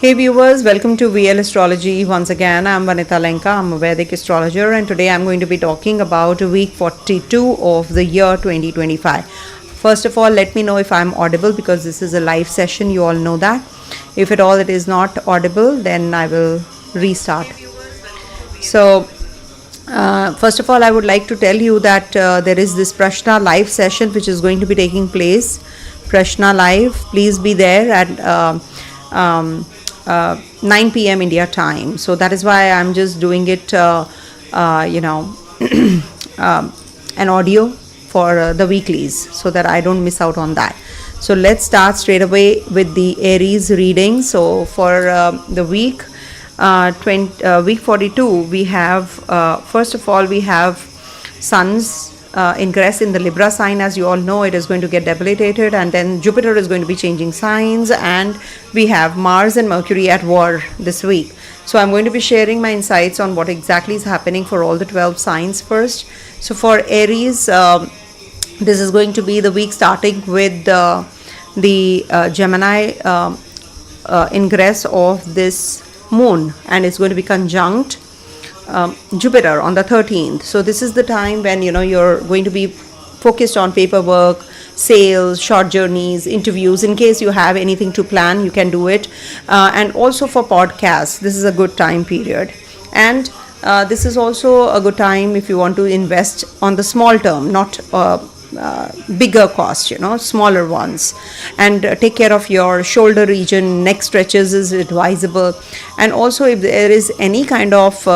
Hey viewers, welcome to VL Astrology. Once again, I'm Vanita Lenka. I'm a Vedic astrologer, and today I'm going to be talking about week 42 of the year 2025. First of all, let me know if I'm audible because this is a live session. You all know that. If at all it is not audible, then I will restart. So, first of all, I would like to tell you that there is this Prashna live session which is going to be taking place. Prashna live, please be there at 9 p.m. India time. So that is why I'm just doing it, an audio for the weeklies so that I don't miss out on that. So let's start straight away with the Aries reading. So for the week 42, we have, first of all, we have Sun's ingress in the Libra sign. As you all know, it is going to get debilitated, and then Jupiter is going to be changing signs, and we have Mars and Mercury at war this week. So I'm going to be sharing my insights on what exactly is happening for all the 12 signs first. So for Aries, this is going to be the week starting with the Gemini ingress of this moon, and it's going to be conjunct Jupiter on the 13th. So this is the time when you're going to be focused on paperwork, sales, short journeys, interviews. In case you have anything to plan, you can do it. And also for podcasts, this is a good time period. And this is also a good time if you want to invest on the small term, not bigger cost, smaller ones, and take care of your shoulder region. Neck stretches is advisable. And also if there is any kind of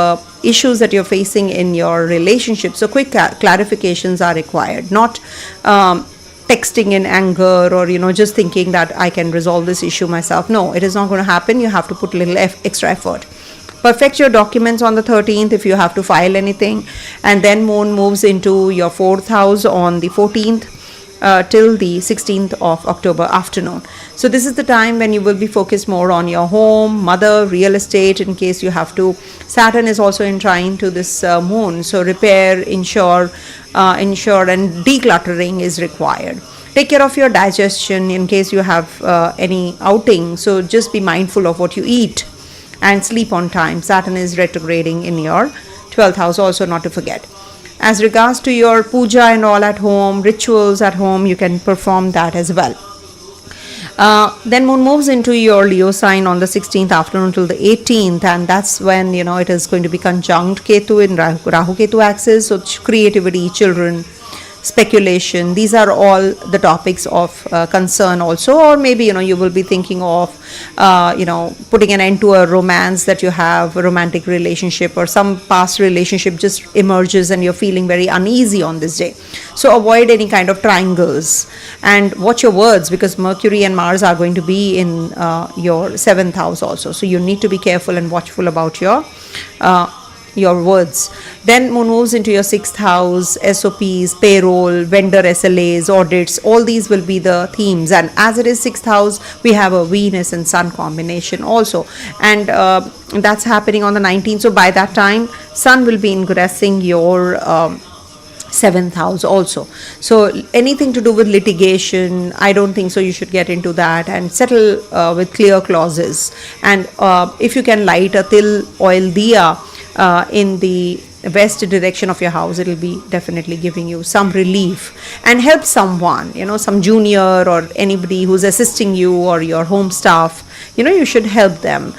issues that you're facing in your relationship, so quick clarifications are required, not texting in anger or just thinking that I can resolve this issue myself. No, it is not going to happen. You have to put a little extra effort. Perfect your documents on the 13th if you have to file anything, and then moon moves into your 4th house on the 14th till the 16th of October afternoon. So this is the time when you will be focused more on your home, mother, real estate in case you have to. Saturn is also in trine to this moon, so repair, insure and decluttering is required. Take care of your digestion in case you have any outing, so just be mindful of what you eat. And sleep on time. Saturn is retrograding in your 12th house, also not to forget. As regards to your puja and all at home, rituals at home, you can perform that as well. Then moon moves into your Leo sign on the 16th afternoon till the 18th, and that's when it is going to be conjunct Ketu in Rahu Ketu axis. So creativity, children, speculation, these are all the topics of concern also. Or maybe you will be thinking of putting an end to a romance that you have, a romantic relationship, or some past relationship just emerges and you're feeling very uneasy on this day. So avoid any kind of triangles and watch your words, because Mercury and Mars are going to be in your 7th house also. So you need to be careful and watchful about your words. Then moon moves into your 6th house. SOPs, payroll, vendor SLAs, audits, all these will be the themes. And as it is 6th house, we have a Venus and Sun combination also, and that's happening on the 19th. So by that time, Sun will be ingressing your 7th house also. So anything to do with litigation, I don't think so you should get into that, and settle with clear clauses. And if you can light a til oil diya in the west direction of your house, it will be definitely giving you some relief. And help someone, some junior or anybody who's assisting you, or your home staff, you should help them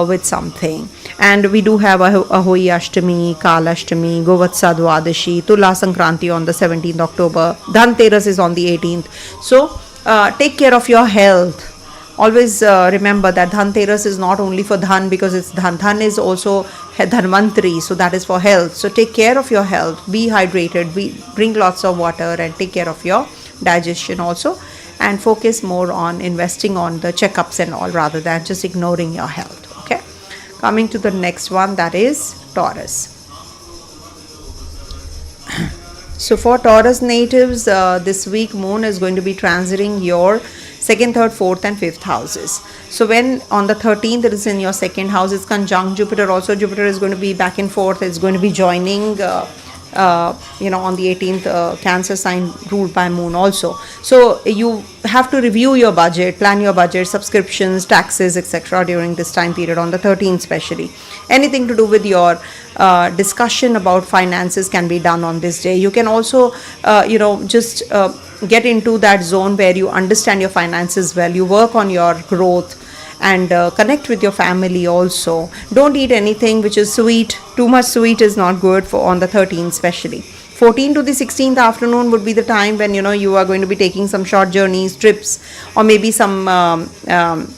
with something. And we do have Ahoi Ashtami, Kala Ashtami, Govatsa Dwadashi, Tula Sankranti on the 17th October, Dhanteras is on the 18th. So take care of your health. Always remember that Dhanteras is not only for Dhan, because it's Dhan. Dhan is also Dhanvantri, so that is for health. So take care of your health, be hydrated, drink lots of water, and take care of your digestion also. And focus more on investing on the checkups and all, rather than just ignoring your health. Okay. Coming to the next one, that is Taurus. So for Taurus natives, this week moon is going to be transiting your 2nd, 3rd, 4th and 5th houses. So when on the 13th it is in your 2nd house, it's conjunct Jupiter also. Jupiter is going to be back and forth. It's going to be joining on the 18th, Cancer sign ruled by moon also. So you have to review your budget, plan your budget, subscriptions, taxes, etc. during this time period on the 13th especially. Anything to do with your discussion about finances can be done on this day. You can also just get into that zone where you understand your finances well, you work on your growth, and connect with your family also. Don't eat anything which is sweet. Too much sweet is not good for on the 13th especially. 14th to the 16th afternoon would be the time when you are going to be taking some short journeys, trips, or maybe some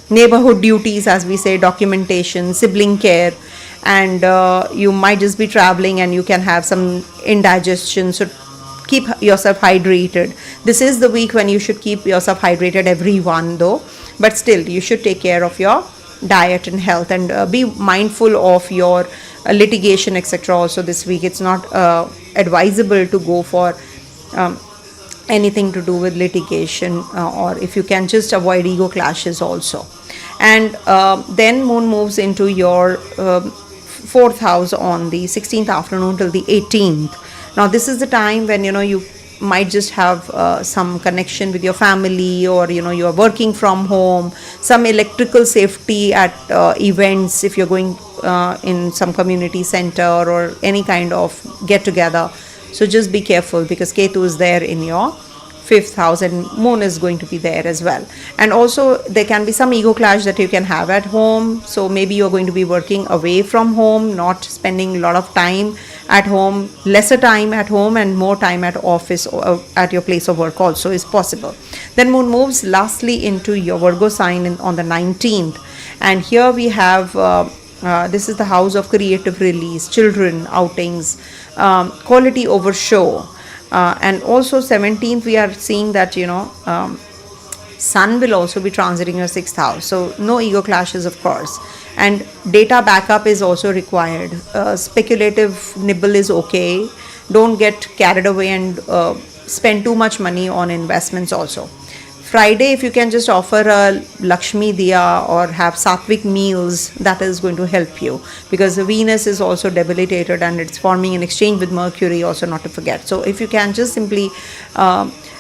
neighborhood duties, as we say, documentation, sibling care, and you might just be traveling and you can have some indigestion. So keep yourself hydrated. This is the week when you should keep yourself hydrated, everyone though, but still you should take care of your diet and health, and be mindful of your litigation, etc. also this week. It's not advisable to go for anything to do with litigation, or if you can just avoid ego clashes also. And then moon moves into your fourth house on the 16th afternoon till the 18th. Now this is the time when you might just have some connection with your family, or you are working from home, some electrical safety at events, if you're going in some community center or any kind of get together. So just be careful, because Ketu is there in your fifth house and moon is going to be there as well. And also there can be some ego clash that you can have at home. So maybe you're going to be working away from home, not spending a lot of time at home, lesser time at home and more time at office or at your place of work also is possible. Then moon moves lastly into your Virgo sign on the 19th, and here we have this is the house of creative release, children, outings, quality over show. And also 17th we are seeing that sun will also be transiting your sixth house, so no ego clashes of course, and data backup is also required. Speculative nibble is okay, don't get carried away and spend too much money on investments also. Friday, if you can just offer a Lakshmi Diya or have Sattvic meals, that is going to help you, because the Venus is also debilitated and it's forming an exchange with Mercury also, not to forget. So if you can just simply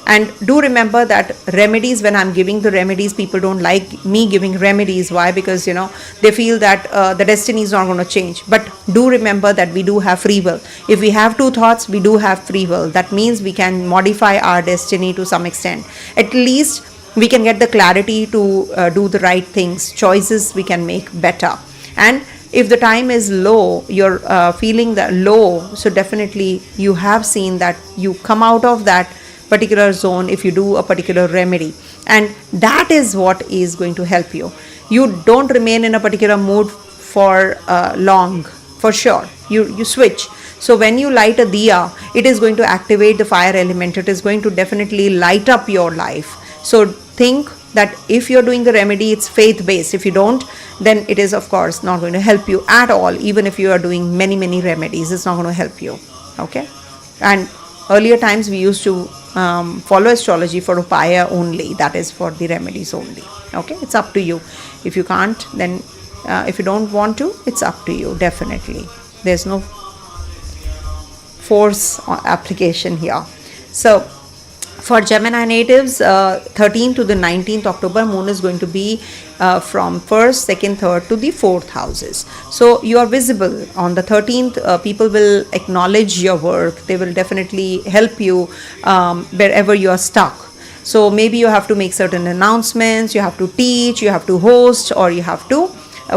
and do remember that remedies, when I'm giving the remedies, people don't like me giving remedies. Why? Because they feel that the destiny is not going to change. But do remember that we do have free will. If we have two thoughts, we do have free will. That means we can modify our destiny to some extent. At least we can get the clarity to do the right things. Choices we can make better. And if the time is low, you're feeling that low, so definitely you have seen that you come out of that particular zone if you do a particular remedy, and that is what is going to help you. You don't remain in a particular mood for long, for sure. You switch. So when you light a diya, it is going to activate the fire element. It is going to definitely light up your life. So think that if you're doing the remedy, it's faith based. If you don't, then it is of course not going to help you at all. Even if you are doing many remedies, it's not going to help you. Okay. And earlier times we used to follow astrology for upaya only, that is for the remedies only. Okay, it's up to you. If you can't, then if you don't want to, it's up to you. Definitely there's no force application here. So for Gemini natives, 13th to the 19th October, moon is going to be from 1st, 2nd, 3rd to the 4th houses. So you are visible. On the 13th, people will acknowledge your work. They will definitely help you wherever you are stuck. So maybe you have to make certain announcements, you have to teach, you have to host, or you have to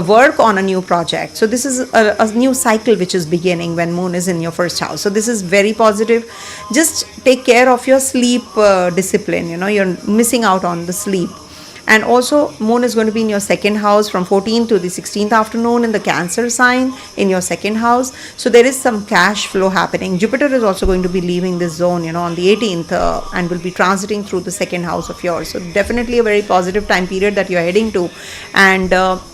work on a new project. So this is a new cycle which is beginning when moon is in your first house. So this is very positive. Just take care of your sleep discipline. You're missing out on the sleep. And also moon is going to be in your second house from 14th to the 16th afternoon in the Cancer sign in your second house. So there is some cash flow happening. Jupiter is also going to be leaving this zone on the 18th and will be transiting through the second house of yours. So definitely a very positive time period that you're heading to. And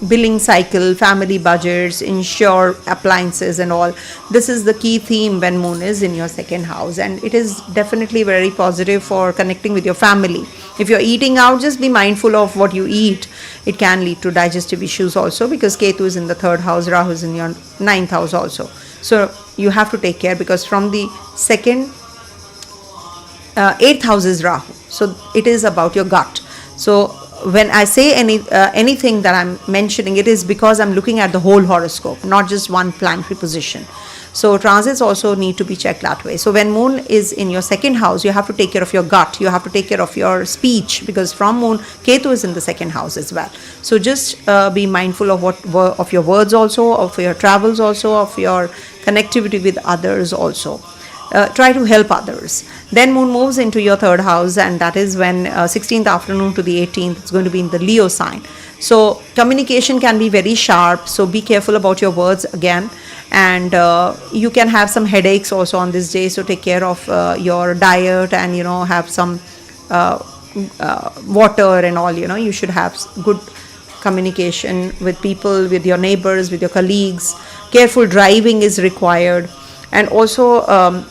billing cycle, family budgets, insure appliances and all. This is the key theme when moon is in your second house, and it is definitely very positive for connecting with your family. If you're eating out, just be mindful of what you eat. It can lead to digestive issues also, because Ketu is in the third house, Rahu is in your ninth house also. So you have to take care, because from the second, 8th house is Rahu. So it is about your gut. So when I say anything that I'm mentioning, it is because I'm looking at the whole horoscope, not just one planetary position. So transits also need to be checked that way. So when moon is in your second house, you have to take care of your gut. You have to take care of your speech, because from moon, Ketu is in the second house as well. So just be mindful of your words also, of your travels also, of your connectivity with others also. Try to help others. Then moon moves into your third house, and that is when 16th afternoon to the 18th, it's going to be in the Leo sign. So communication can be very sharp, so be careful about your words again. And you can have some headaches also on this day, so take care of your diet, and have some water and all. You should have good communication with people, with your neighbors, with your colleagues. Careful driving is required. And also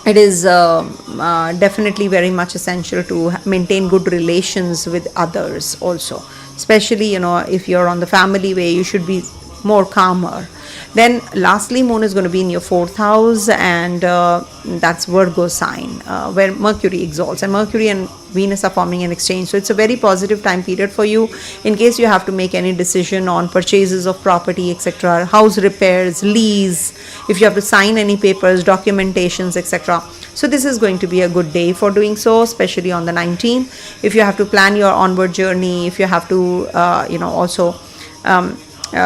it is definitely very much essential to maintain good relations with others also, especially if you're on the family way, you should be more calmer. Then lastly, moon is going to be in your fourth house, and that's Virgo sign, where Mercury exalts, and Mercury and Venus are forming an exchange. So it's a very positive time period for you in case you have to make any decision on purchases of property, etc., house repairs, lease, if you have to sign any papers, documentations, etc. So this is going to be a good day for doing so, especially on the 19th. If you have to plan your onward journey, if you have to also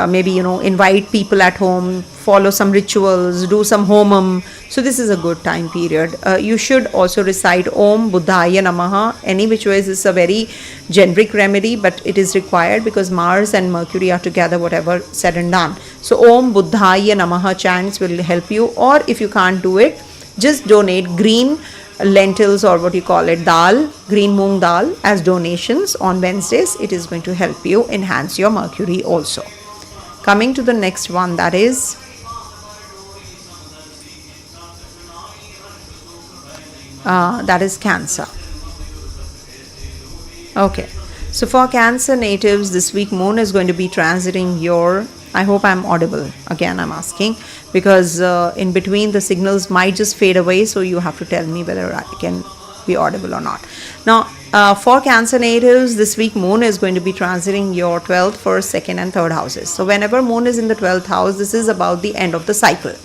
maybe invite people at home, follow some rituals, do some homam. So this is a good time period. You should also recite Om Buddhaya Namaha. Any which ways is a very generic remedy, but it is required because Mars and Mercury are together, whatever said and done. So Om Buddhaya Namaha chants will help you. Or if you can't do it, just donate green lentils, or what you call it, dal, green moong dal, as donations on Wednesdays. It is going to help you enhance your Mercury also. Coming to the next one, that is Cancer. Okay, so for Cancer natives, this week moon is going to be transiting your, I hope I'm audible, again I'm asking, because in between the signals might just fade away, so you have to tell me whether I can be audible or not. Now for Cancer natives, this week moon is going to be transiting your 12th, 1st, 2nd and 3rd houses. So whenever moon is in the 12th house, this is about the end of the cycle.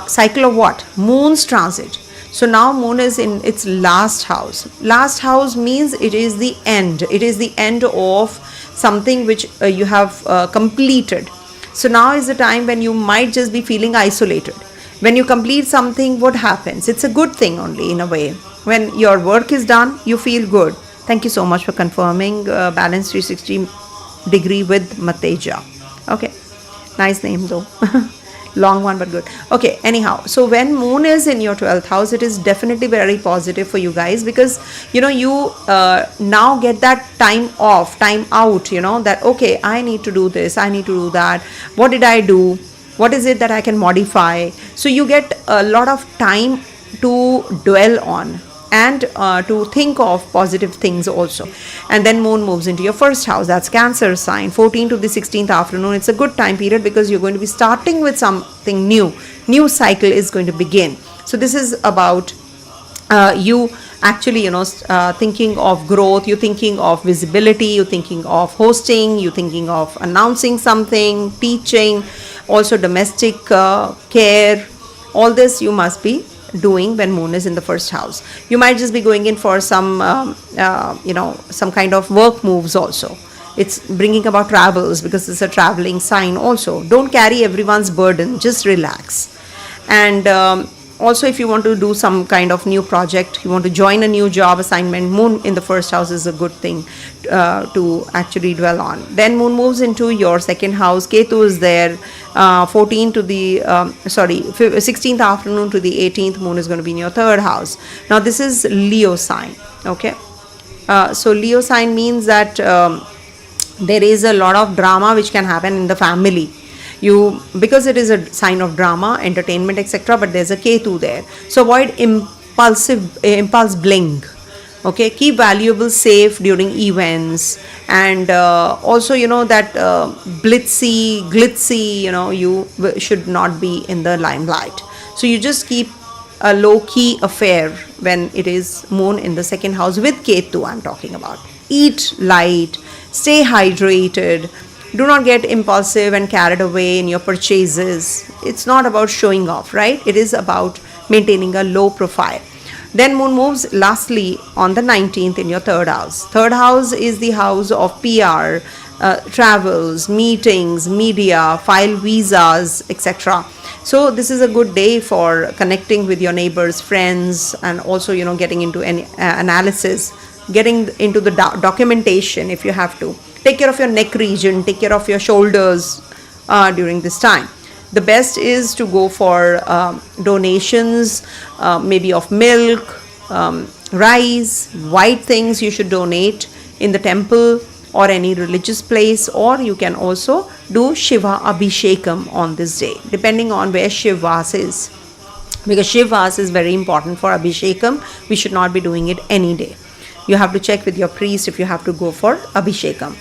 Cycle of what? Moon's transit. So now moon is in its last house. Last house means it is the end. It is the end of something which you have completed. So now is the time when you might just be feeling isolated. When you complete something, what happens? It's a good thing only in a way. When your work is done, you feel good. Thank you so much for confirming. Balance 360 degree with Mateja. Okay, nice name though. Long one but good. Okay, anyhow, so when moon is in your 12th house, it is definitely very positive for you guys, because you now get that time off, time out, that okay, I need to do this, I need to do that, what did I do, what is it that I can modify. So you get a lot of time to dwell on and to think of positive things also. And then moon moves into your first house, that's Cancer sign, 14th to the 16th afternoon. It's a good time period because you're going to be starting with something new cycle is going to begin. So this is about you actually thinking of growth, you're thinking of visibility, you're thinking of hosting, you're thinking of announcing something, teaching, also domestic care. All this you must be doing when moon is in the first house. You might just be going in for some some kind of work moves also. It's bringing about travels because it's a traveling sign also. Don't carry everyone's burden, just relax. And also, if you want to do some kind of new project, you want to join a new job assignment, moon in the first house is a good thing to actually dwell on. Then moon moves into your second house. Ketu is there, 16th afternoon to the 18th. Moon is going to be in your third house. Now this is Leo sign. Okay, so Leo sign means that there is a lot of drama which can happen in the family. Because it is a sign of drama, entertainment, etc., but there's a Ketu there. So avoid impulse bling. Okay, keep valuables safe during events, and also that blitzy glitzy, you should not be in the limelight. So you just keep a low key affair when it is moon in the second house with Ketu. I'm talking about eat light, stay hydrated, do not get impulsive and carried away in your purchases. It's not about showing off, right? It is about maintaining a low profile. Then moon moves lastly on the 19th in your third house. Third house is the house of PR, travels, meetings, media, file visas, etc. So this is a good day for connecting with your neighbors, friends, and also getting into any analysis, getting into the documentation if you have to. Take care of your neck region, take care of your shoulders during this time. The best is to go for donations, maybe of milk, rice, white things you should donate in the temple or any religious place, or you can also do Shiva Abhishekam on this day, depending on where Shivas is. Because Shivas is very important for Abhishekam, we should not be doing it any day. You have to check with your priest if you have to go for Abhishekam.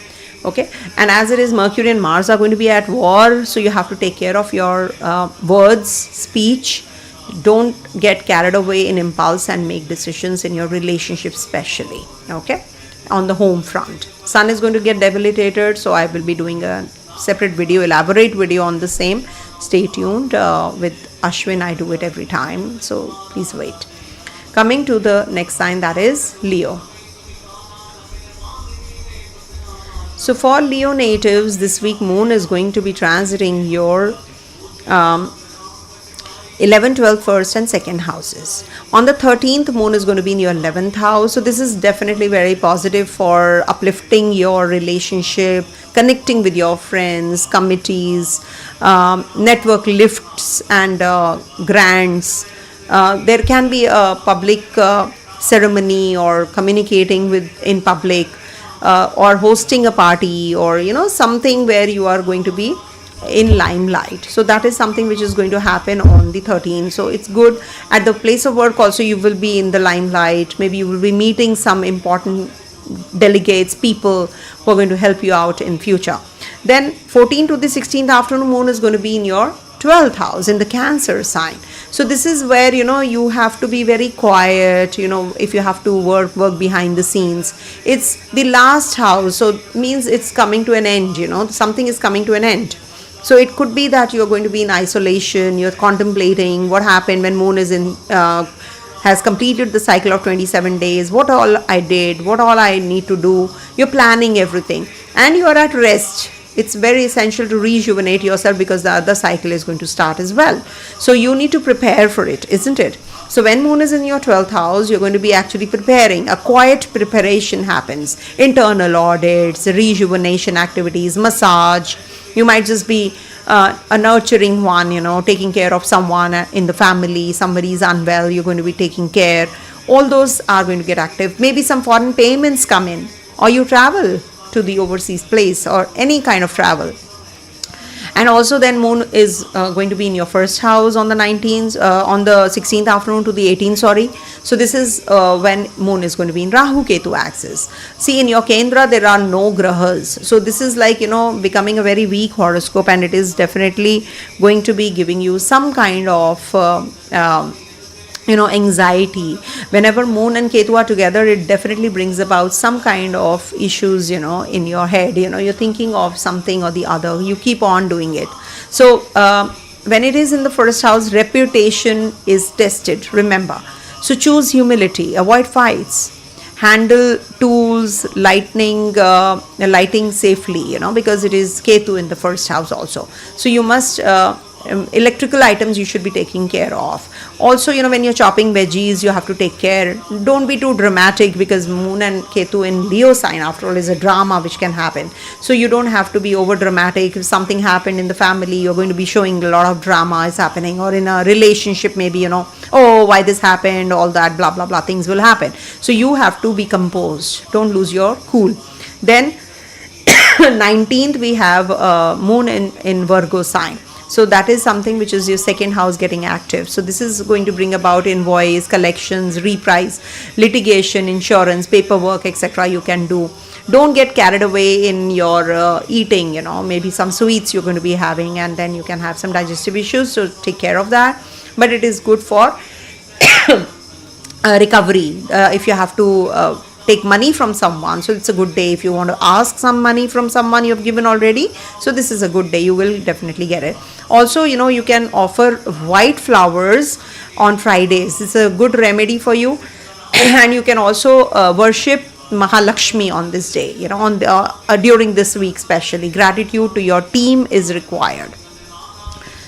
Okay, and as it is, Mercury and Mars are going to be at war, so you have to take care of your words, speech. Don't get carried away in impulse and make decisions in your relationship, especially. Okay, on the home front, Sun is going to get debilitated, so I will be doing a separate video, elaborate video on the same. Stay tuned. With Ashwin, I do it every time, so please wait. Coming to the next sign, that is Leo. So for Leo natives, this week moon is going to be transiting your 11, 12, 1st and 2nd houses. On the 13th, moon is going to be in your 11th house. So this is definitely very positive for uplifting your relationship, connecting with your friends, committees, network lifts and grants. There can be a public ceremony or communicating with in public, or hosting a party, or something where you are going to be in limelight. So that is something which is going to happen on the 13th. So it's good. At the place of work also, you will be in the limelight. Maybe you will be meeting some important delegates, people who are going to help you out in future. Then 14th to the 16th afternoon, moon is going to be in your 12th house in the Cancer sign. So this is where you have to be very quiet, if you have to work behind the scenes. It's the last house, so means it's coming to an end, something is coming to an end. So it could be that you're going to be in isolation, you're contemplating what happened when moon is in has completed the cycle of 27 days, what all I did, what all I need to do. You're planning everything and you're at rest. It's very essential to rejuvenate yourself because the other cycle is going to start as well. So you need to prepare for it, isn't it? So when moon is in your 12th house, you're going to be actually preparing. A quiet preparation happens. Internal audits, rejuvenation activities, massage. You might just be a nurturing one, taking care of someone in the family. Somebody is unwell, you're going to be taking care. All those are going to get active. Maybe some foreign payments come in, or you travel to the overseas place, or any kind of travel. And also then moon is going to be in your first house on the 19th, on the 16th afternoon to the 18th, sorry. So this is when moon is going to be in Rahu Ketu axis. See, in your Kendra there are no grahas. So this is like, becoming a very weak horoscope, and it is definitely going to be giving you some kind of anxiety. Whenever moon and Ketu are together, it definitely brings about some kind of issues, in your head. You're thinking of something or the other. You keep on doing it. So when it is in the first house, reputation is tested, remember. So choose humility, avoid fights, handle tools, lighting safely, because it is Ketu in the first house also. So you must electrical items you should be taking care of. Also, when you're chopping veggies, you have to take care. Don't be too dramatic, because moon and Ketu in Leo sign, after all, is a drama which can happen. So you don't have to be over dramatic. If something happened in the family, you're going to be showing a lot of drama is happening, or in a relationship, maybe, oh, why this happened, all that, blah, blah, blah, things will happen. So you have to be composed. Don't lose your cool. Then 19th, we have moon in Virgo sign. So that is something which is your second house getting active. So this is going to bring about invoice, collections, reprise, litigation, insurance, paperwork, etc. you can do. Don't get carried away in your eating, maybe some sweets you're going to be having, and then you can have some digestive issues, so take care of that. But it is good for recovery. If you have to take money from someone, so it's a good day. If you want to ask some money from someone you have given already, so this is a good day, you will definitely get it. Also, you can offer white flowers on Fridays. It's a good remedy for you. And you can also worship Mahalakshmi on this day, during this week especially. Gratitude to your team is required.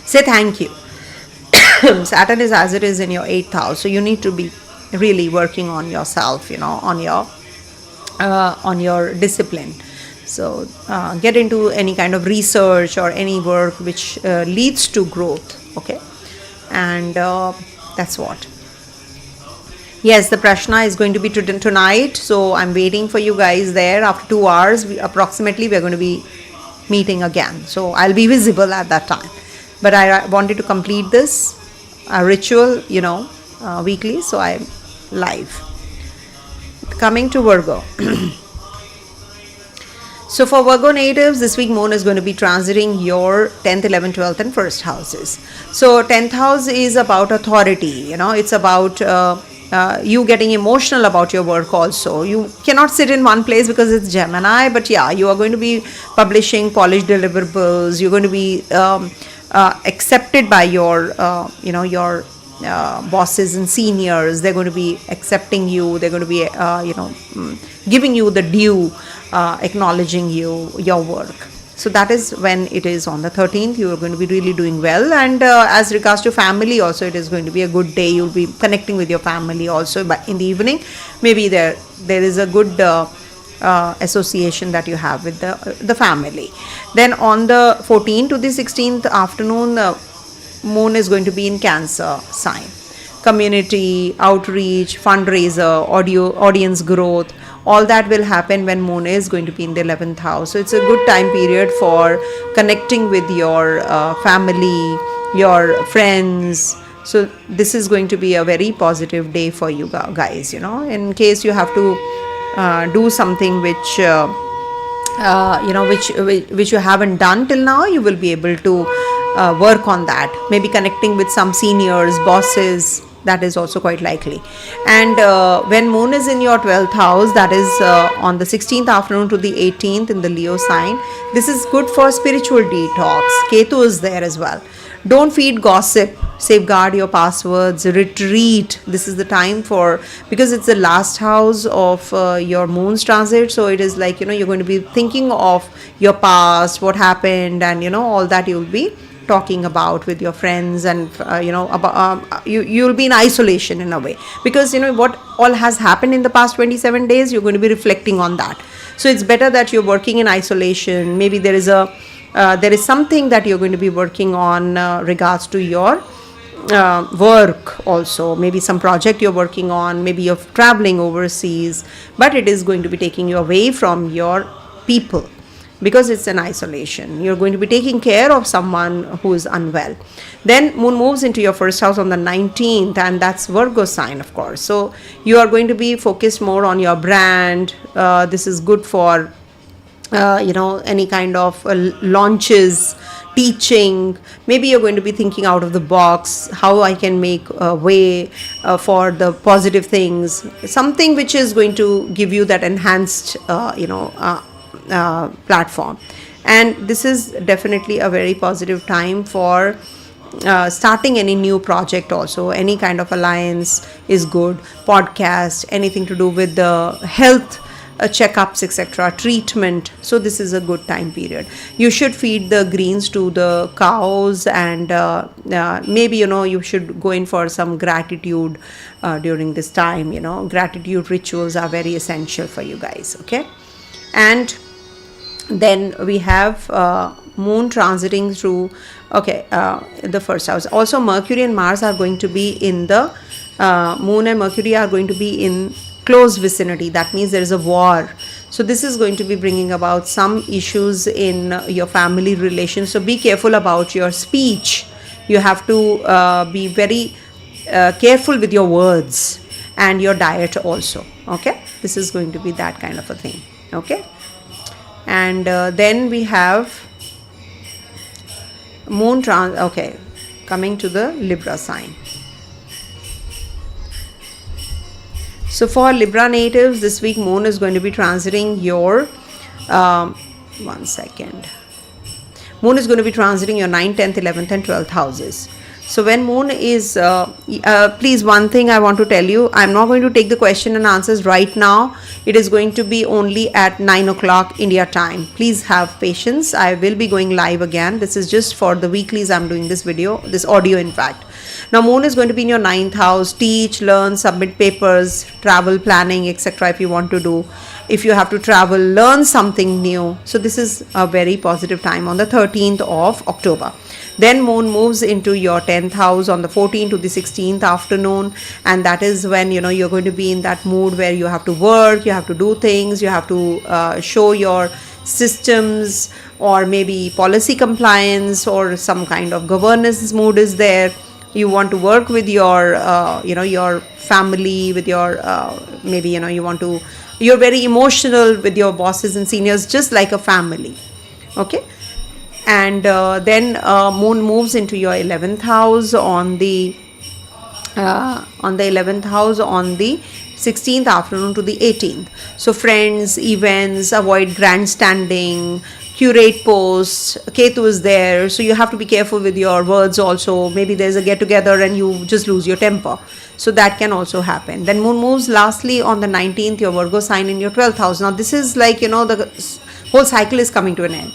Say thank you. Saturn is as it is in your 8th house, so you need to be really working on yourself, on your discipline. So get into any kind of research or any work which leads to growth. Okay, and that's what. Yes, the Prashna is going to be tonight, so I'm waiting for you guys there. After 2 hours, approximately, we're going to be meeting again. So I'll be visible at that time. But I wanted to complete this ritual, weekly, so I'm live. Coming to Virgo. So for Virgo natives, this week Moon is going to be transiting your 10th, 11th, 12th and 1st houses. So 10th house is about authority, it's about you getting emotional about your work also. You cannot sit in one place because it's Gemini, but yeah, you are going to be publishing polished deliverables. You're going to be accepted by your, your bosses and seniors. They're going to be accepting you. They're going to be, giving you the due, acknowledging your work. So that is when it is on the 13th. You are going to be really doing well. And as regards to family also, it is going to be a good day. You'll be connecting with your family also. But in the evening, maybe there is a good association that you have with the family. Then on the 14th to the 16th afternoon, Moon is going to be in Cancer sign. Community, outreach, fundraiser, audience growth, all that will happen when Moon is going to be in the 11th house. So it's a good time period for connecting with your family, your friends. So this is going to be a very positive day for you guys, in case you have to do something which which you haven't done till now. You will be able to work on that, maybe connecting with some seniors, bosses. That is also quite likely. And when Moon is in your 12th house, that is on the 16th afternoon to the 18th in the Leo sign, this is good for spiritual detox. Ketu is there as well. Don't feed gossip. Safeguard your passwords. Retreat. This is the time because it's the last house of your Moon's transit. So it is like, you're going to be thinking of your past, what happened, and, all that you'll be talking about with your friends, and you'll be in isolation in a way, because what all has happened in the past 27 days, you're going to be reflecting on that. So it's better that you're working in isolation. Maybe there is something that you're going to be working on regards to your work also, maybe some project you're working on, maybe you're traveling overseas, but it is going to be taking you away from your people. Because it's an isolation, you're going to be taking care of someone who is unwell. Then Moon moves into your 1st house on the 19th, and that's Virgo sign, of course. So you are going to be focused more on your brand. This is good for any kind of launches, teaching. Maybe you're going to be thinking out of the box, how I can make a way for the positive things, something which is going to give you that enhanced platform. And this is definitely a very positive time for starting any new project also. Any kind of alliance is good. Podcast, anything to do with the health checkups, etc., treatment. So this is a good time period. You should feed the greens to the cows, and maybe you should go in for some gratitude during this time. Gratitude rituals are very essential for you guys. Okay. And then we have Moon transiting through the 1st house. Also Mercury and Mars are going to be in the Moon and Mercury are going to be in close vicinity. That means there is a war. So this is going to be bringing about some issues in your family relations. So be careful about your speech. You have to be very careful with your words and your diet also. Okay, this is going to be that kind of a thing. Okay, and then we have moon trans. Okay, coming to the Libra sign. So for Libra natives, this week moon is going to be transiting your, one second. Moon is going to be transiting your 9th, 10th, 11th and 12th houses. So when moon is, please, one thing I want to tell you, I'm not going to take the question and answers right now. It is going to be only at 9 o'clock India time. Please have patience. I will be going live again. This is just for the weeklies I'm doing this video, this audio in fact. Now moon is going to be in your 9th house. Teach, learn, submit papers, travel planning, etc. if you want to do. If you have to travel, learn something new. So this is a very positive time on the 13th of October. Then moon moves into your 10th house on the 14th to the 16th afternoon, and that is when you're going to be in that mood where you have to work, you have to do things, you have to show your systems, or maybe policy compliance, or some kind of governance mood is there. You want to work with your your family, with your maybe you're very emotional with your bosses and seniors, just like a family. Okay, and then moon moves into your 11th house on the 11th house on the 16th afternoon to the 18th. So friends, events, avoid grandstanding, curate posts. Ketu is there, so you have to be careful with your words also. Maybe there's a get together and you just lose your temper, so that can also happen. Then moon moves lastly on the 19th, your Virgo sign, in your 12th house. Now this is like the whole cycle is coming to an end.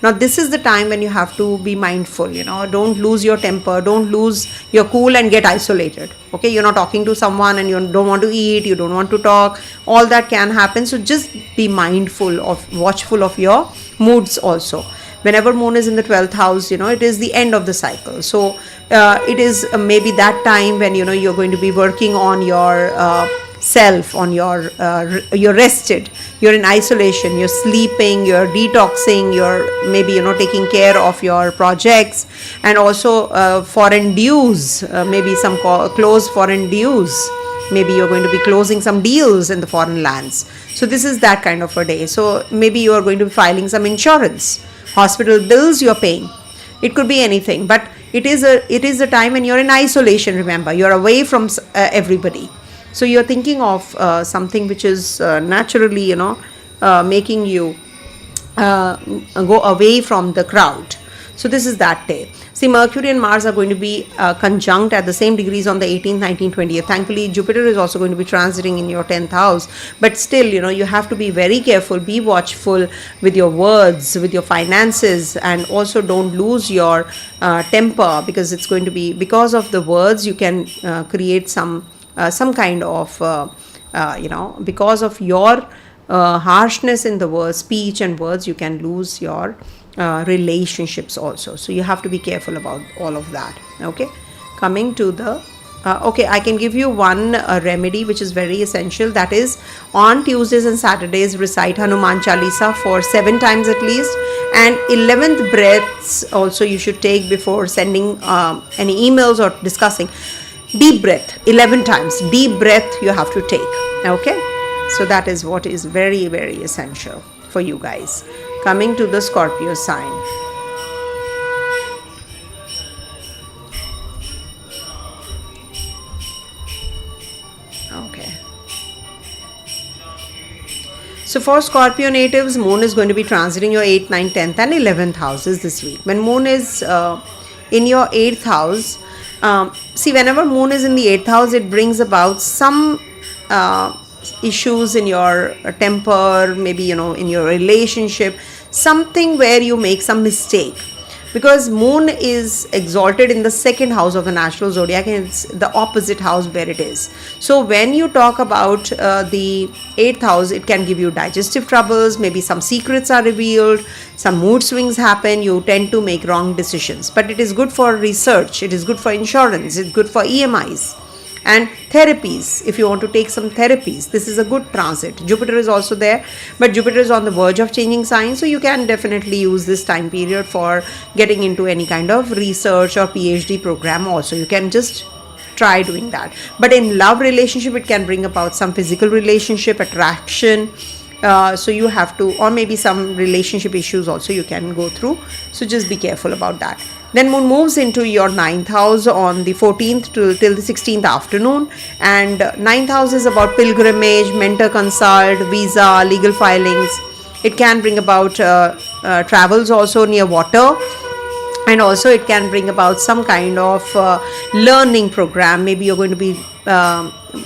Now this is the time when you have to be mindful, don't lose your temper, don't lose your cool and get isolated. Okay, you're not talking to someone and you don't want to eat, you don't want to talk, all that can happen. So just be mindful of, watchful of your moods also. Whenever moon is in the 12th house, it is the end of the cycle. So it is maybe that time when you're going to be working on your self, on your you're rested, you're in isolation, you're sleeping, you're detoxing, you're maybe taking care of your projects, and also foreign dues, maybe some close foreign dues. Maybe you're going to be closing some deals in the foreign lands. So this is that kind of a day. So maybe you are going to be filing some insurance, hospital bills you're paying. It could be anything, but it is a time when you're in isolation. Remember, you're away from everybody. So you're thinking of something which is naturally, making you go away from the crowd. So this is that day. See, Mercury and Mars are going to be conjunct at the same degrees on the 18th, 19th, 20th. Thankfully, Jupiter is also going to be transiting in your 10th house. But still, you have to be very careful, be watchful with your words, with your finances, and also don't lose your temper, because it's going to be, because of the words, you can create some kind of, because of your harshness in the words, speech and words, you can lose your relationships also. So you have to be careful about all of that. Okay, coming to the okay, I can give you one remedy which is very essential. That is, on Tuesdays and Saturdays, recite Hanuman Chalisa for 7 times at least, and 11th breaths also you should take before sending any emails or discussing. Deep breath 11 times, deep breath you have to take. Okay, so that is what is very, very essential for you guys. Coming to the Scorpio sign. Okay. So for Scorpio natives, moon is going to be transiting your 8th, 9th, 10th and 11th houses this week. When moon is in your 8th house, see, whenever moon is in the 8th house, it brings about some issues in your temper, maybe in your relationship, something where you make some mistake, because moon is exalted in the 2nd house of the natural zodiac, and it's the opposite house where it is. So when you talk about the 8th house, it can give you digestive troubles, maybe some secrets are revealed, some mood swings happen, you tend to make wrong decisions. But it is good for research, it is good for insurance, it's good for EMIs, And therapies, if you want to take some therapies, this is a good transit. Jupiter is also there, but Jupiter is on the verge of changing signs, so you can definitely use this time period for getting into any kind of research or PhD program also. You can just try doing that. But in love relationship, it can bring about some physical relationship attraction, so you have to, or maybe some relationship issues also you can go through, so just be careful about that. Then moon moves into your 9th house on the 14th till the 16th afternoon, and 9th house is about pilgrimage, mentor consult, visa, legal filings. It can bring about travels also near water, and also it can bring about some kind of learning program. Maybe you're going to be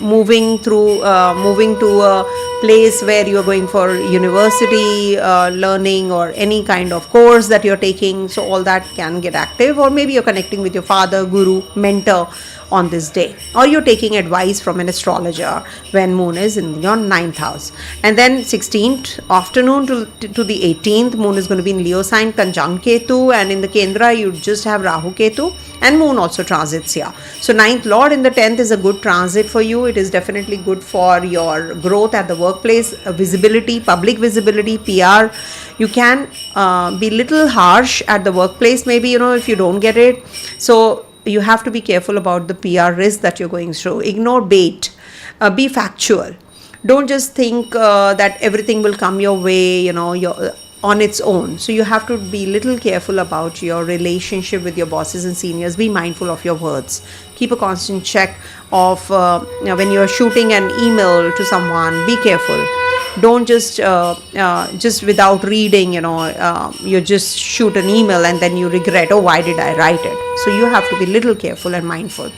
moving to a place where you're going for university learning, or any kind of course that you're taking, so all that can get active. Or maybe you're connecting with your father, guru, mentor on this day, or you're taking advice from an astrologer when moon is in your 9th house. And then 16th afternoon to the 18th, moon is going to be in Leo sign conjunct Ketu, and in the Kendra you just have Rahu Ketu, and moon also transits here. So 9th lord in the 10th is a good transit for you. It is definitely good for your growth at the workplace, visibility, public visibility, PR. You can be little harsh at the workplace, maybe, if you don't get it. So you have to be careful about the PR risk that you're going through. Ignore bait. Be factual. Don't just think that everything will come your way, on its own. So you have to be little careful about your relationship with your bosses and seniors. Be mindful of your words. Keep a constant check of when you're shooting an email to someone. Be careful. Don't just without reading, you just shoot an email and then you regret, oh, why did I write it? So you have to be little careful and mindful.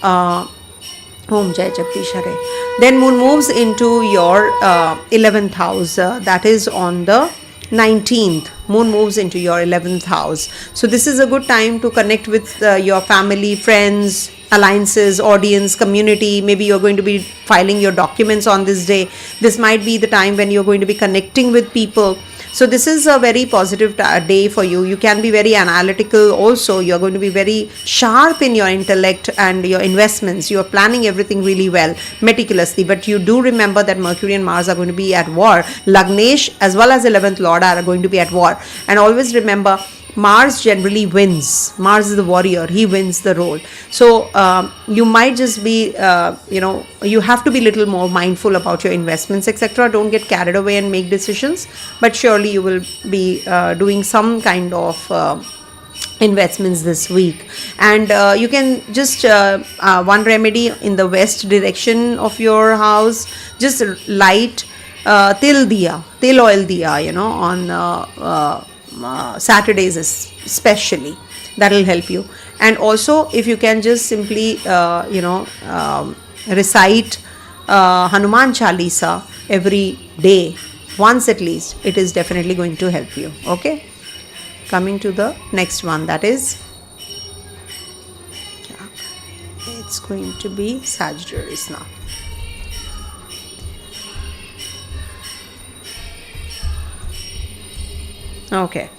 Om Jai Jagdish Hare. Then moon moves into your 11th house. That is on the 19th. Moon moves into your 11th house. So this is a good time to connect with your family, friends, alliances, audience, community. Maybe you're going to be filing your documents on this day. This might be the time when you're going to be connecting with people. So this is a very positive day for you. You can be very analytical also. You're going to be very sharp in your intellect and your investments. You're planning everything really well, meticulously. But you do remember that Mercury and Mars are going to be at war. Lagnesh as well as 11th Lord are going to be at war. And always remember, Mars generally wins. Mars is the warrior. He wins the role. So you might just be, you have to be a little more mindful about your investments, etc. Don't get carried away and make decisions. But surely you will be doing some kind of investments this week. And you can just, one remedy in the west direction of your house, just light til oil diya, on Saturdays especially. That will help you. And also if you can just simply recite Hanuman Chalisa every day, once at least, it is definitely going to help you. Okay, coming to the next one, that is, it's going to be Sagittarius now. Okay.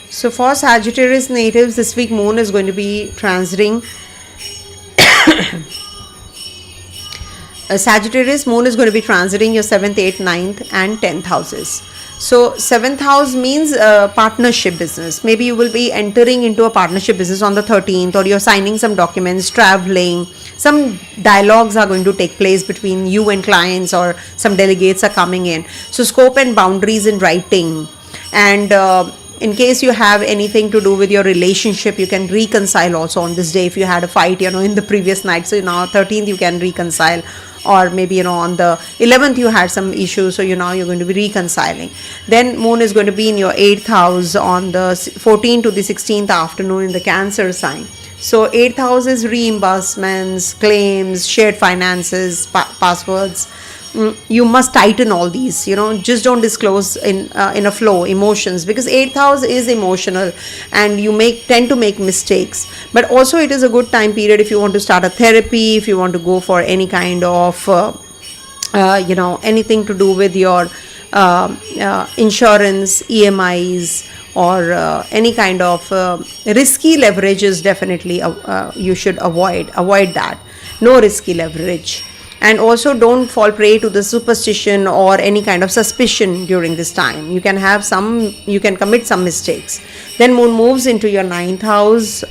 So for Sagittarius natives, this week moon is going to be transiting. Sagittarius moon is going to be transiting your 7th, 8th, 9th and 10th houses. So 7th house means partnership business. Maybe you will be entering into a partnership business on the 13th, or you're signing some documents, traveling. Some dialogues are going to take place between you and clients, or some delegates are coming in. So scope and boundaries in writing. And in case you have anything to do with your relationship, you can reconcile also on this day. If you had a fight, in the previous night, so now 13th you can reconcile. Or maybe, on the 11th you had some issues, so now you're going to be reconciling. Then moon is going to be in your 8th house on the 14th to the 16th afternoon in the Cancer sign. So 8th house is reimbursements, claims, shared finances, passwords. you must tighten all these, just don't disclose in a flow emotions, because 8th house is emotional and you tend to make mistakes. But also it is a good time period if you want to start a therapy, if you want to go for any kind of anything to do with your insurance, EMIs, or any kind of risky leverages. Definitely you should avoid that. No risky leverage. And also don't fall prey to the superstition or any kind of suspicion during this time. You can commit some mistakes. Then moon moves into your 9th house,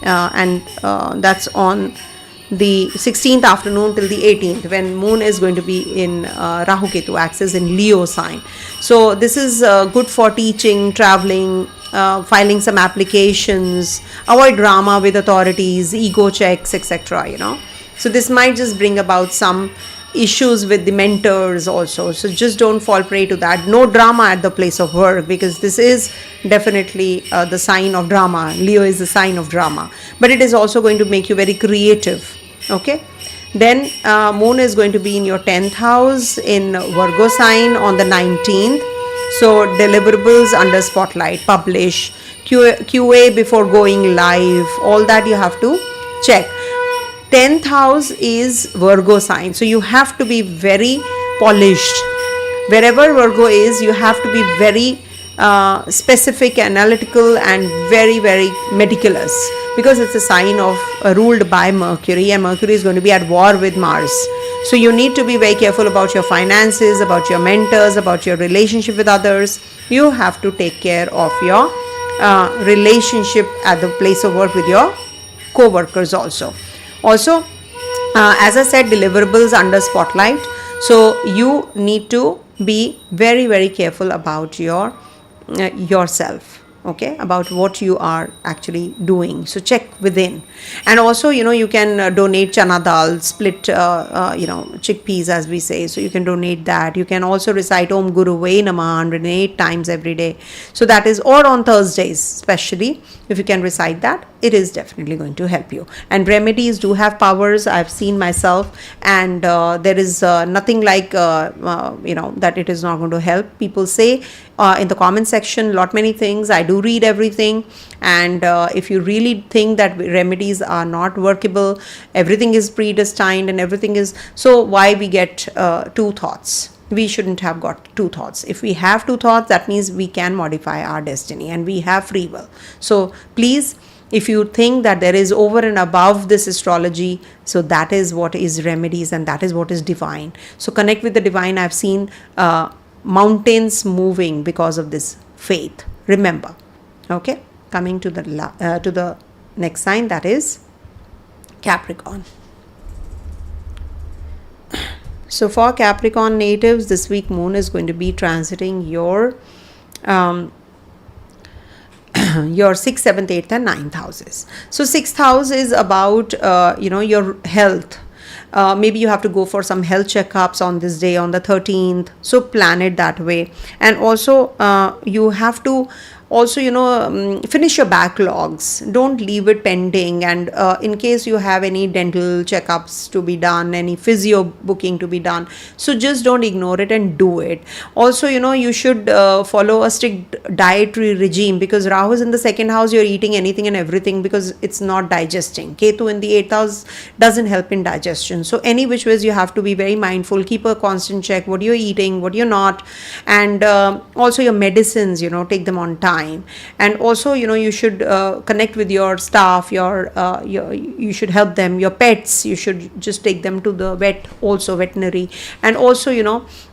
and that's on the 16th afternoon till the 18th, when moon is going to be in Rahu Ketu axis in Leo sign. So this is good for teaching, traveling, filing some applications, avoid drama with authorities, ego checks, etc. So this might just bring about some issues with the mentors also. So just don't fall prey to that. No drama at the place of work, because this is definitely the sign of drama. Leo is the sign of drama. But it is also going to make you very creative. Okay. Then moon is going to be in your 10th house in Virgo sign on the 19th. So deliverables under spotlight, publish, QA before going live, all that you have to check. 10th house is Virgo sign, so you have to be very polished. Wherever Virgo is, you have to be very specific, analytical, and very, very meticulous, because it's a sign of ruled by Mercury, and Mercury is going to be at war with Mars. So you need to be very careful about your finances, about your mentors, about your relationship with others. You have to take care of your relationship at the place of work with your co-workers also. Also, as I said, deliverables under spotlight. So you need to be very, very careful about yourself. Okay, about what you are actually doing. So check within. And also, you can donate chana dal, split, chickpeas, as we say. So you can donate that. You can also recite Om Guru Ve Namah 108 times every day. So that is, or on Thursdays, especially, if you can recite that, it is definitely going to help you. And remedies do have powers. I've seen myself, and there is nothing like, that it is not going to help. People say in the comment section many things. I do read everything, and if you really think that remedies are not workable, everything is predestined and everything is, so why we get two thoughts? We shouldn't have got two thoughts. If we have two thoughts, that means we can modify our destiny and we have free will. So please, if you think that there is over and above this astrology, so that is what is remedies and that is what is divine. So connect with the divine. I've seen mountains moving because of this faith. Remember. Okay. Coming to the next sign, that is Capricorn. So for Capricorn natives, this week moon is going to be transiting your 6th, 7th, 8th and 9th houses. So 6th house is about your health. Maybe you have to go for some health checkups on this day, on the 13th. So plan it that way. And also you have to also finish your backlogs. Don't leave it pending. And in case you have any dental checkups to be done, any physio booking to be done, so just don't ignore it and do it. Also you should follow a strict dietary regime, because Rahu is in the 2nd house. You're eating anything and everything because it's not digesting. Ketu in the 8th house doesn't help in digestion. So any which ways you have to be very mindful. Keep a constant check what you're eating, what you're not. And also your medicines, take them on time. And also you should connect with your staff, you should help them. Your pets, you should just take them to the veterinary. And also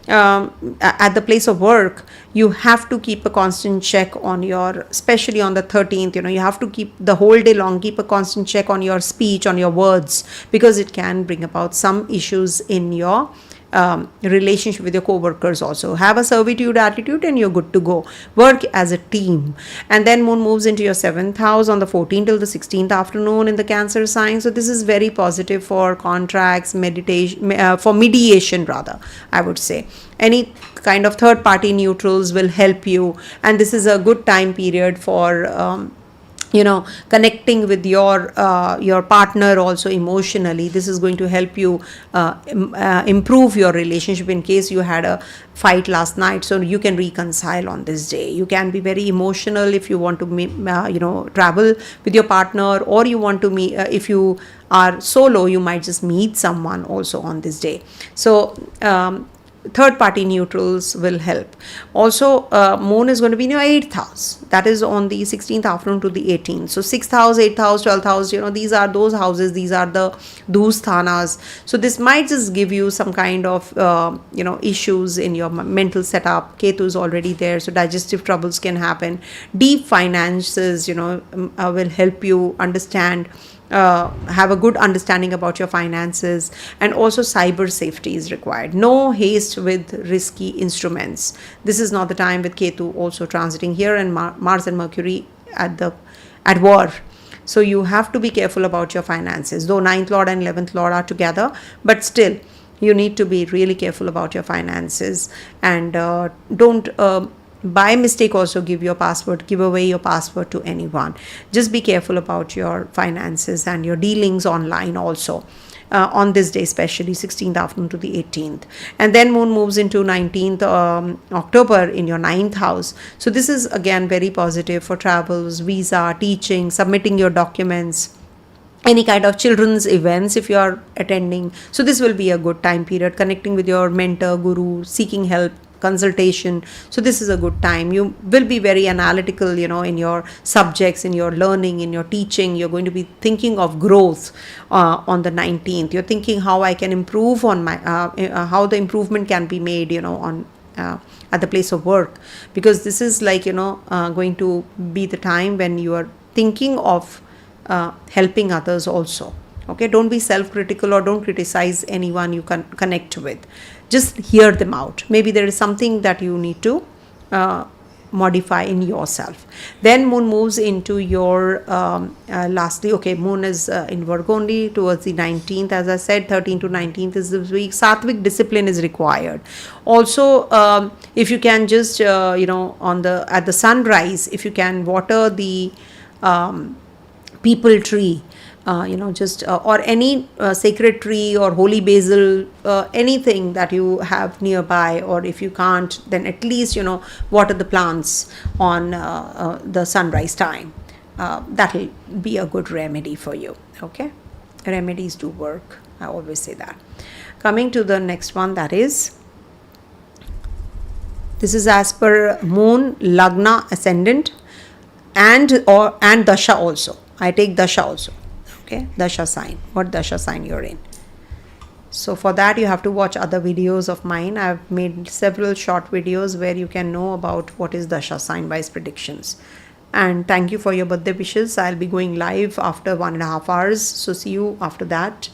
at the place of work, you have to keep a constant check on especially on the 13th, you have to keep the whole day long, keep a constant check on your speech, on your words, because it can bring about some issues in your relationship with your co-workers. Also have a servitude attitude and you're good to go. Work as a team. And then moon moves into your 7th house on the 14th till the 16th afternoon in the Cancer sign. So this is very positive for contracts, for mediation rather, I would say. Any kind of third party neutrals will help you, and this is a good time period for connecting with your partner also emotionally. This is going to help you improve your relationship in case you had a fight last night, so you can reconcile on this day. You can be very emotional if you want to travel with your partner, or you want to meet, if you are solo, you might just meet someone also on this day. So third party neutrals will help. Also, moon is going to be in your 8th house. That is on the 16th afternoon to the 18th. So 6th house, 8th house, 12th house, these are those houses. These are the dusthanas. So this might just give you some kind of issues in your mental setup. Ketu is already there, so digestive troubles can happen. Deep finances will help you understand, have a good understanding about your finances. And also cyber safety is required. No haste with risky instruments. This is not the time, with Ketu also transiting here, and Mars and Mercury at war. So you have to be careful about your finances, though 9th lord and 11th lord are together, but still you need to be really careful about your finances. And don't by mistake also give away your password to anyone. Just be careful about your finances and your dealings online also, on this day, especially 16th afternoon to the 18th. And then moon moves into 19th October in your 9th house. So this is again very positive for travels, visa, teaching, submitting your documents, any kind of children's events if you are attending. So this will be a good time period. Connecting with your mentor, guru, seeking help, consultation. So this is a good time. You will be very analytical, in your subjects, in your learning, in your teaching. You're going to be thinking of growth on the 19th. You're thinking how I can improve on my how the improvement can be made, on at the place of work, because this is like going to be the time when you are thinking of helping others also. Okay, don't be self-critical, or don't criticize anyone you can connect with. Just hear them out. Maybe there is something that you need to modify in yourself. Then moon moves into your lastly, okay, moon is in Virgo only towards the 19th. As I said, 13th to 19th is this week. Sattvic discipline is required. Also, if you can just at the sunrise, if you can water the people tree, or any sacred tree or holy basil, anything that you have nearby, or if you can't, then at least water the plants on the sunrise time. That will be a good remedy for you. Okay, remedies do work, I always say that. Coming to the next one, that is, this is as per moon, lagna, ascendant, and dasha also. I take dasha also. Okay, dasha sign, what dasha sign you're in. So for that you have to watch other videos of mine. I've made several short videos where you can know about what is dasha sign wise predictions. And thank you for your birthday wishes. I'll be going live after 1.5 hours, so see you after that.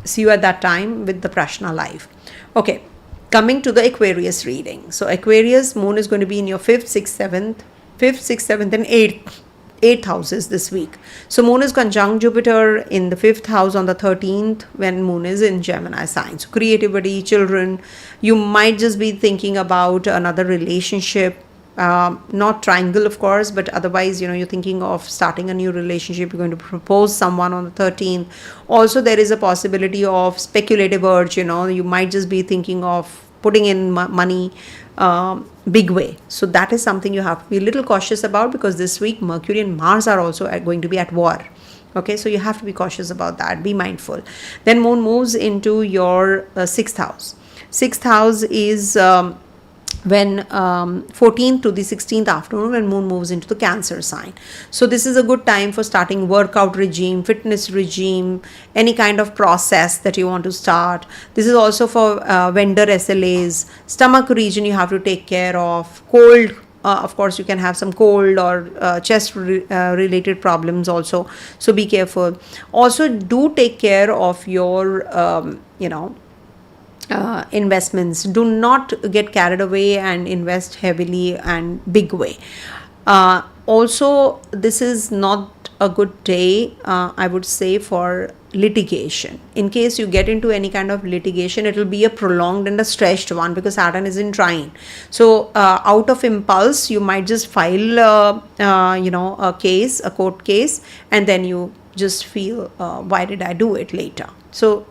See you at that time with the Prashna live. Okay, coming to the Aquarius reading. So Aquarius, moon is going to be in your 5th, 6th, 7th and 8th houses this week. So moon is conjunct Jupiter in the 5th house on the 13th, when moon is in Gemini sign. So creativity, children, you might just be thinking about another relationship, not triangle of course, but otherwise you're thinking of starting a new relationship. You're going to propose someone on the 13th. Also there is a possibility of speculative urge. You might just be thinking of putting in money big way. So that is something you have to be a little cautious about, because this week Mercury and Mars are also going to be at war. Okay, so you have to be cautious about that. Be mindful. Then moon moves into your 6th house. 6th house is when 14th to the 16th afternoon, when moon moves into the Cancer sign. So this is a good time for starting workout regime, fitness regime, any kind of process that you want to start. This is also for vendor SLAs. Stomach region you have to take care of. Cold, of course you can have some cold or chest related problems also, so be careful. Also do take care of your investments. Do not get carried away and invest heavily and big way. Also, this is not a good day, I would say, for litigation. In case you get into any kind of litigation, it will be a prolonged and a stretched one because Saturn is in trine. So out of impulse, you might just file a case, a court case, and then you just feel, why did I do it later? So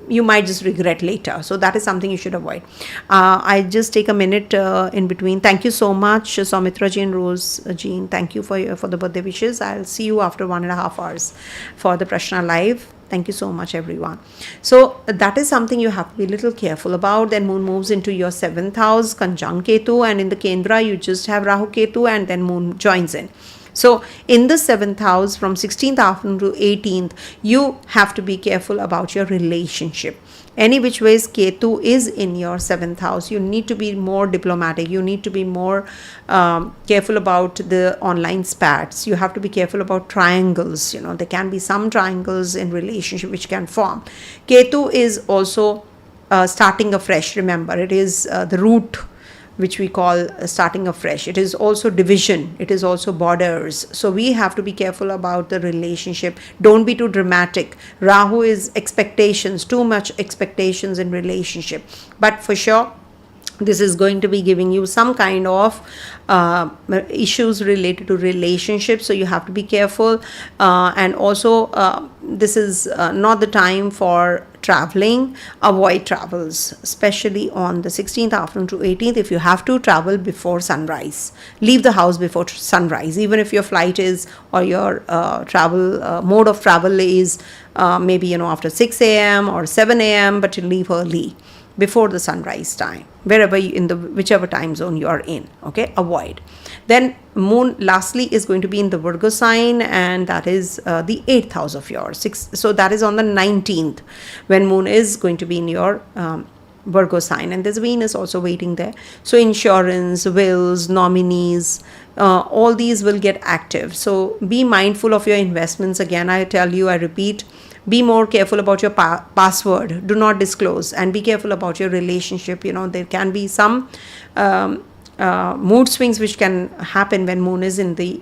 you might just regret later. So that is something you should avoid. I just take a minute in between. Thank you so much, Soumitra ji and Rose Jean. Thank you for the birthday wishes. I'll see you after 1.5 hours for the Prashna Live. Thank you so much, everyone. So that is something you have to be a little careful about. Then moon moves into your 7th house, conjunct Ketu, and in the Kendra, you just have Rahu Ketu, and then moon joins in. So in the 7th house, from 16th afternoon to 18th, you have to be careful about your relationship. Any which ways Ketu is in your 7th house, you need to be more diplomatic. You need to be more careful about the online spats. You have to be careful about triangles. There can be some triangles in relationship which can form. Ketu is also starting afresh. Remember, it is the root, which we call starting afresh. It is also division. It is also borders. So we have to be careful about the relationship. Don't be too dramatic. Rahu is expectations, too much expectations in relationship. But for sure, this is going to be giving you some kind of issues related to relationships. So you have to be careful. And also, this is not the time for traveling. Avoid travels, especially on the 16th afternoon to 18th. If you have to travel before sunrise, leave the house before sunrise. Even if your flight is, or your travel mode of travel is maybe after 6 a.m. or 7 a.m., but you leave early, before the sunrise time, wherever whichever time zone you are in. Okay, avoid. Then moon lastly is going to be in the Virgo sign, and that is the 8th house of yours. So that is on the 19th when moon is going to be in your Virgo sign, and there's Venus also waiting there. So insurance, wills, nominees, all these will get active. So be mindful of your investments. Again, I tell you, I repeat, be more careful about your password. Do not disclose, and be careful about your relationship. There can be some mood swings which can happen when moon is in the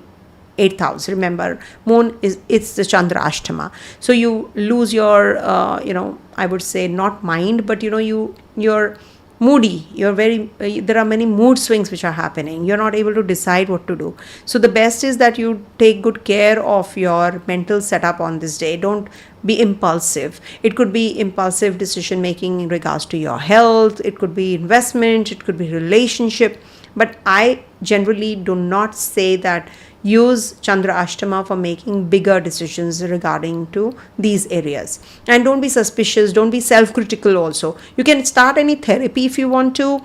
8th house. Remember, it's the Chandrashtama. So you lose your, I would say not mind, but you're moody. There are many mood swings which are happening. You're not able to decide what to do. So the best is that you take good care of your mental setup on this day. Don't be impulsive. It could be impulsive decision making in regards to your health. It could be investment. It could be relationship. But I generally do not say that use Chandra Ashtama for making bigger decisions regarding to these areas. And don't be suspicious, don't be self-critical also. You can start any therapy if you want to,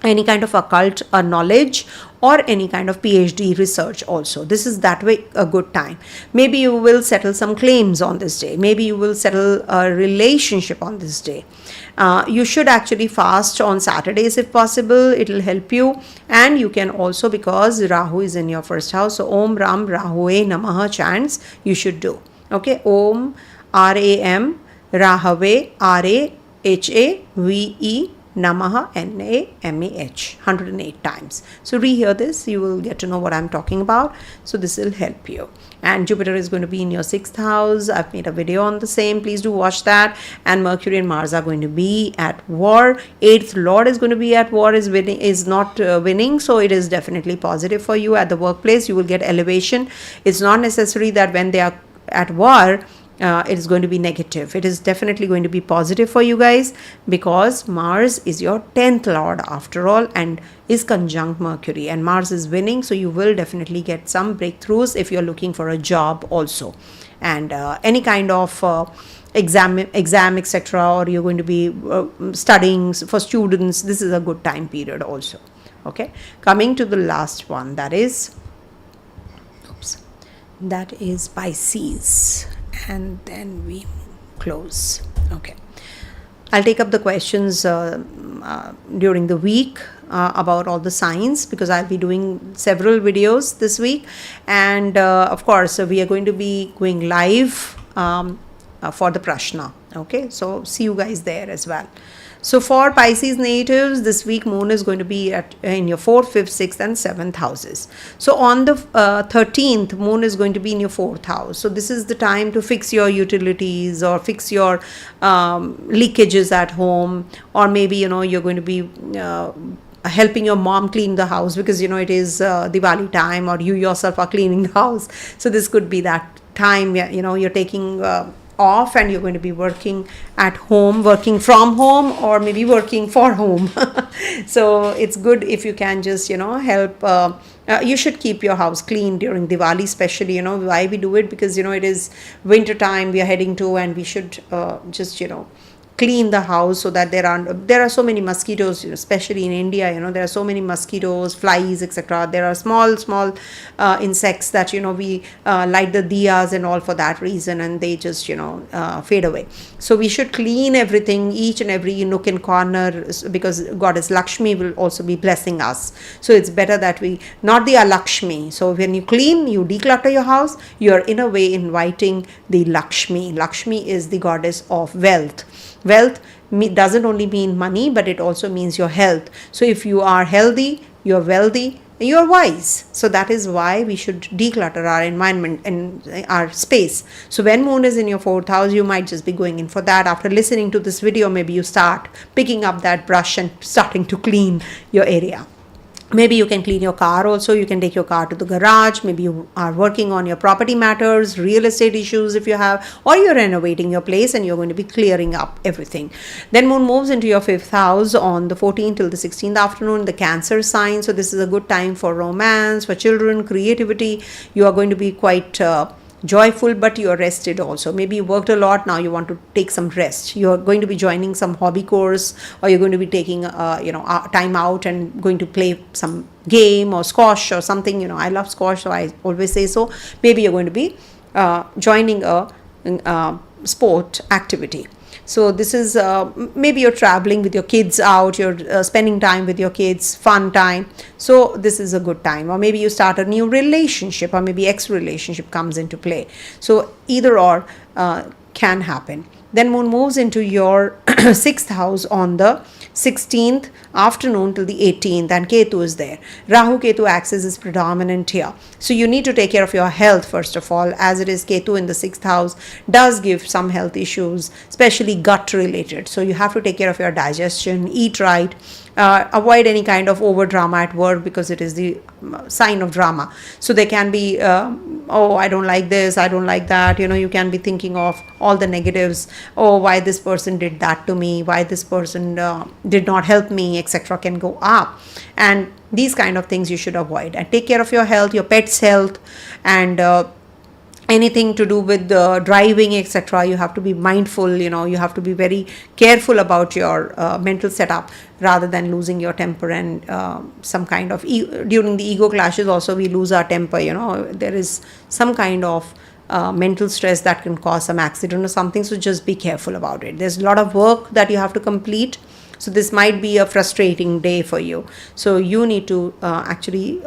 any kind of occult knowledge, or any kind of PhD research also. This is that way a good time. Maybe you will settle some claims on this day. Maybe you will settle a relationship on this day. You should actually fast on Saturdays if possible. It will help you. And you can also, because Rahu is in your first house, so Om Ram Rahue Namaha chants you should do. Okay, Om RAM Rahave RAHAVE Namaha NAMAH 108 times. So rehear this, you will get to know what I'm talking about. So this will help you. And Jupiter is going to be in your 6th house. I've made a video on the same. Please do watch that. And Mercury and Mars are going to be at war. 8th Lord is going to be at war, is not winning. So it is definitely positive for you at the workplace. You will get elevation. It's not necessary that when they are at war, it is going to be negative. It is definitely going to be positive for you guys, because Mars is your 10th Lord after all, and is conjunct Mercury, and Mars is winning. So you will definitely get some breakthroughs if you're looking for a job also, and any kind of exam etc., or you're going to be studying for students. This is a good time period also. Okay, coming to the last one, that is Pisces, and then we close. Okay, I'll take up the questions during the week about all the signs, because I'll be doing several videos this week, and of course we are going to be going live for the Prashna. Okay, so see you guys there as well. So for Pisces natives, this week moon is going to be in your 4th, 5th, 6th and 7th houses. So on the 13th, moon is going to be in your 4th house. So this is the time to fix your utilities or fix your leakages at home, or maybe, you're going to be helping your mom clean the house because, it is Diwali time, or you yourself are cleaning the house. So this could be that time, you're taking off and you're going to be working at home, working from home, or maybe working for home. So it's good if you can just help. You should keep your house clean during Diwali, especially. Why we do it, because it is winter time we are heading to, and we should just clean the house so that there are so many mosquitoes, especially in India. There are so many mosquitoes, flies, etc. There are small insects that we light the diyas and all for that reason, and they just fade away. So we should clean everything, each and every nook and corner, because goddess Lakshmi will also be blessing us. So it's better that we not the Lakshmi. So when you clean, you declutter your house, you're in a way inviting the Lakshmi. Lakshmi is the goddess of wealth. Wealth doesn't only mean money, but it also means your health. So if you are healthy, you're wealthy, you're wise. So that is why we should declutter our environment and our space. So when moon is in your 4th house, you might just be going in for that. After listening to this video, maybe you start picking up that brush and starting to clean your area. Maybe you can clean your car also. You can take your car to the garage. Maybe you are working on your property matters, real estate issues if you have, or you're renovating your place and you're going to be clearing up everything. Then moon moves into your 5th house on the 14th till the 16th afternoon, the Cancer sign. So this is a good time for romance, for children, creativity. You are going to be quite joyful, but you are rested also. Maybe you worked a lot, now you want to take some rest. You are going to be joining some hobby course, or you're going to be taking time out and going to play some game or squash or something. I love squash, so I always say so. Maybe you're going to be joining a sport activity. So this is maybe you're traveling with your kids out, you're spending time with your kids, fun time. So this is a good time. Or maybe you start a new relationship, or maybe ex-relationship comes into play. So either or can happen. Then moon moves into your 6th house on the 16th afternoon till the 18th, and Ketu is there. Rahu Ketu axis is predominant here. So you need to take care of your health first of all, as it is Ketu in the 6th house does give some health issues, especially gut related. So you have to take care of your digestion, eat right, avoid any kind of over drama at work, because it is the sign of drama. So there can be oh, I don't like this, I don't like that. You can be thinking of all the negatives. Oh, why this person did that to me, why this person did not help me, etc. can go up. And these kind of things you should avoid, and take care of your health, your pet's health, and anything to do with driving, etc. You have to be mindful. You have to be very careful about your mental setup, rather than losing your temper. And some kind of during the ego clashes also we lose our temper. There is some kind of mental stress that can cause some accident or something. So just be careful about it. There's a lot of work that you have to complete. So this might be a frustrating day for you. So you need to actually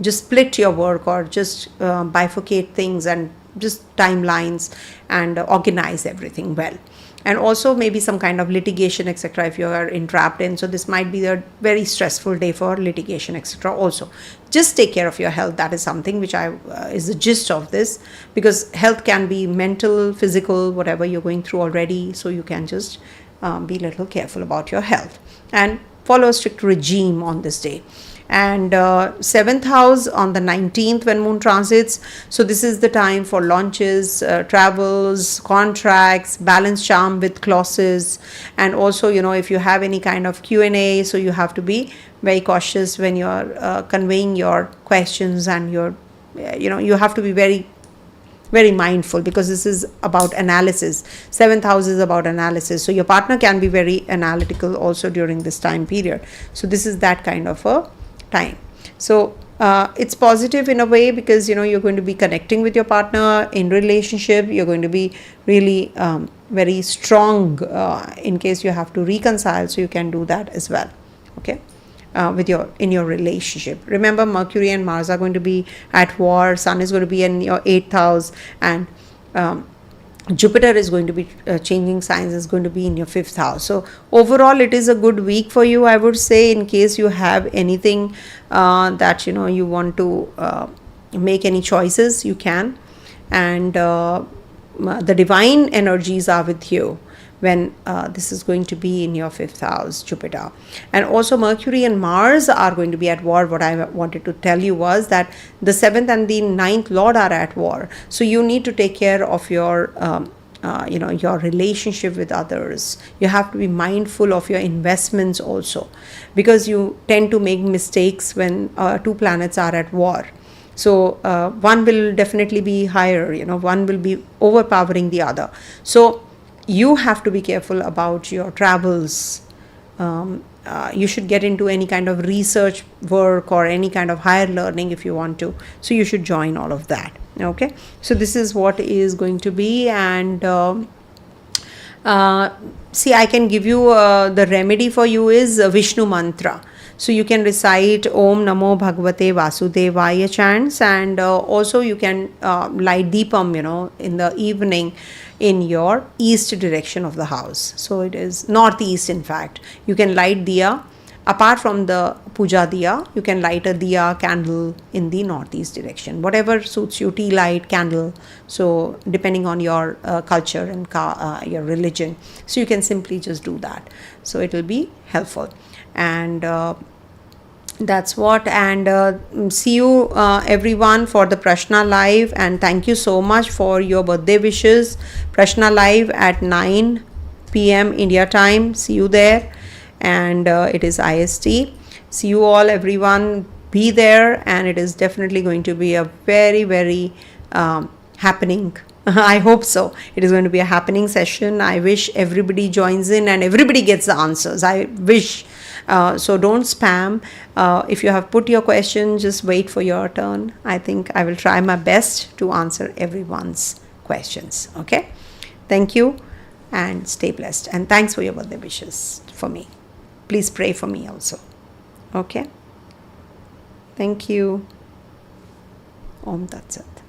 just split your work, or just bifurcate things, and just timelines, and organize everything well. And also maybe some kind of litigation, etc. if you are entrapped in. So this might be a very stressful day for litigation, etc. also. Just take care of your health. That is something which is the gist of this, because health can be mental, physical, whatever you're going through already. So you can just be a little careful about your health and follow a strict regime on this day. And 7th house on the 19th when moon transits. So this is the time for launches, travels, contracts, balance charm with clauses. And also, if you have any kind of Q&A, so you have to be very cautious when you're conveying your questions, and you have to be very mindful, because this is about analysis. 7th house is about analysis. So your partner can be very analytical also during this time period. So this is that kind of a time. So it's positive in a way, because you're going to be connecting with your partner in relationship. You're going to be really very strong in case you have to reconcile. So you can do that as well. Okay. In your relationship. Remember, Mercury and Mars are going to be at war. Sun is going to be in your 8th house, and Jupiter is going to be changing signs, is going to be in your 5th house. So overall it is a good week for you, I would say. In case you have anything that you want to make any choices, you can. And the divine energies are with you when this is going to be in your 5th house, Jupiter. And also Mercury and Mars are going to be at war. What I wanted to tell you was that the 7th and the 9th lord are at war, so you need to take care of your your relationship with others. You have to be mindful of your investments also, because you tend to make mistakes when two planets are at war. So one will definitely be higher, one will be overpowering the other. So you have to be careful about your travels. You should get into any kind of research work or any kind of higher learning if you want to. So you should join all of that. Okay. So this is what is going to be. And see, I can give you the remedy for you is Vishnu mantra. So you can recite Om Namo Bhagavate Vasudevaya chants, and also you can light Deepam, in the evening in your east direction of the house. So it is northeast, in fact. You can light diya. Apart from the puja diya, you can light a diya candle in the northeast direction. Whatever suits you, tea light, candle. So depending on your culture and your religion. So you can simply just do that. So it will be helpful. And that's what. And see you everyone for the Prashna Live. And thank you so much for your birthday wishes. Prashna Live at 9 p.m. India time. See you there. And it is IST. See you all, everyone. Be there. And it is definitely going to be a very, very happening. I hope so. It is going to be a happening session. I wish everybody joins in and everybody gets the answers. I wish. So don't spam. If you have put your question, just wait for your turn. I think I will try my best to answer everyone's questions. Okay. Thank you and stay blessed. And thanks for your birthday wishes for me. Please pray for me also. Okay. Thank you. Om Tat Sat.